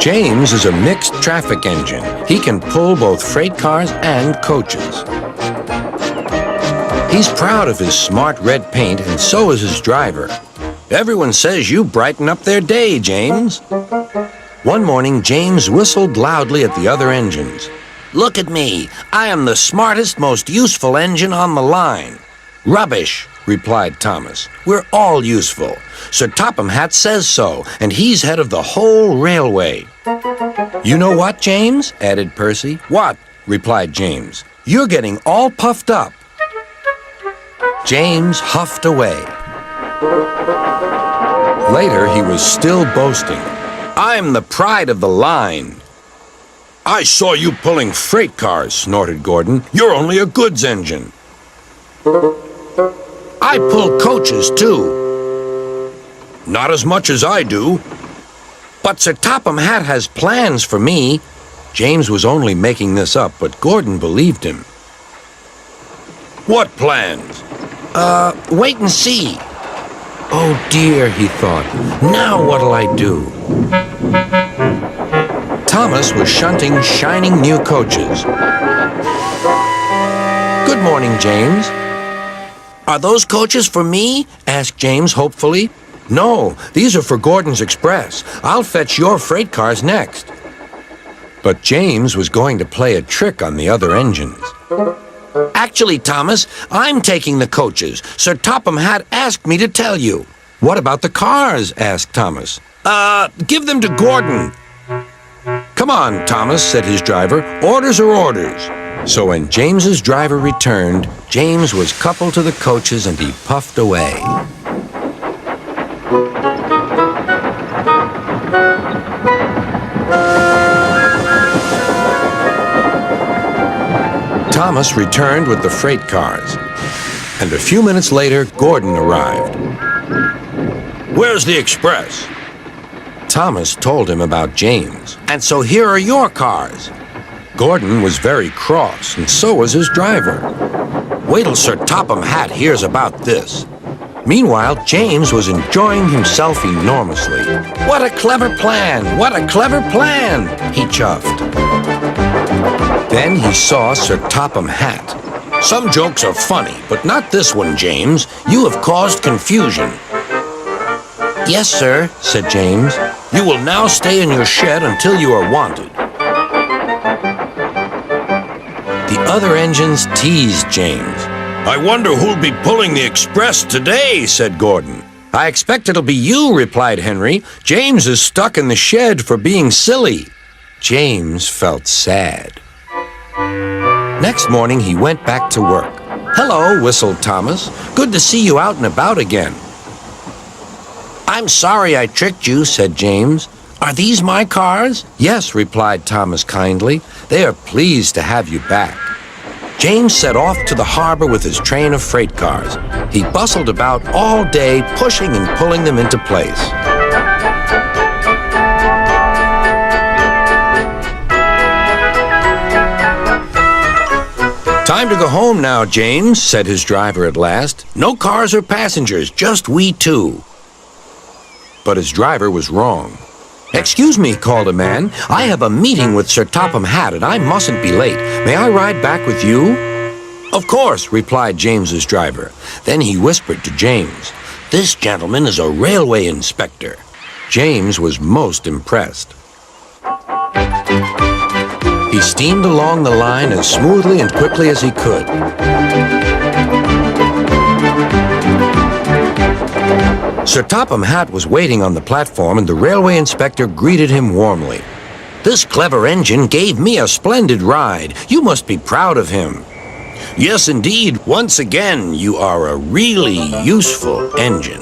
James is a mixed traffic engine. He can pull both freight cars and coaches. He's proud of his smart red paint, and so is his driver. Everyone says you brighten up their day, James. One morning, James whistled loudly at the other engines. Look at me. I am the smartest, most useful engine on the line. Rubbish, replied Thomas. We're all useful. Sir Topham Hatt says so, and he's head of the whole railway. You know what, James? Added Percy. What? Replied James. You're getting all puffed up. James huffed away. Later, he was still boasting. I'm the pride of the line. I saw you pulling freight cars, snorted Gordon. You're only a goods engine. I pull coaches, too. Not as much as I do. But Sir Topham Hatt has plans for me. James was only making this up, but Gordon believed him. What plans? Wait and see. Oh dear, he thought. Now what'll I do? Thomas was shunting shining new coaches. Good morning, James. Are those coaches for me? Asked James hopefully. No, these are for Gordon's Express. I'll fetch your freight cars next. But James was going to play a trick on the other engines. Actually, Thomas, I'm taking the coaches. Sir Topham Hatt asked me to tell you. What about the cars? Asked Thomas. Give them to Gordon. Come on, Thomas, said his driver. Orders are orders. So when James's driver returned, James was coupled to the coaches and he puffed away. Thomas returned with the freight cars, and a few minutes later, Gordon arrived. Where's the express? Thomas told him about James, and so here are your cars. Gordon was very cross, and so was his driver. Wait till Sir Topham Hatt hears about this. Meanwhile, James was enjoying himself enormously. What a clever plan! What a clever plan! He chuffed. Then he saw Sir Topham Hatt. Some jokes are funny, but not this one, James. You have caused confusion. Yes, sir, said James. You will now stay in your shed until you are wanted. The other engines teased James. I wonder who'll be pulling the express today, said Gordon. I expect it'll be you, replied Henry. James is stuck in the shed for being silly. James felt sad. Next morning, he went back to work. Hello, whistled Thomas. Good to see you out and about again. I'm sorry I tricked you, said James. Are these my cars? Yes, replied Thomas kindly. They are pleased to have you back. James set off to the harbor with his train of freight cars. He bustled about all day, pushing and pulling them into place. Time to go home now, James, said his driver at last. No cars or passengers, just we two. But his driver was wrong. Excuse me, called a man. I have a meeting with Sir Topham Hatt, and I mustn't be late. May I ride back with you? Of course, replied James's driver. Then he whispered to James, This gentleman is a railway inspector. James was most impressed. He steamed along the line as smoothly and quickly as he could. Sir Topham Hatt was waiting on the platform, and the railway inspector greeted him warmly. This clever engine gave me a splendid ride. You must be proud of him. Yes, indeed. Once again, you are a really useful engine.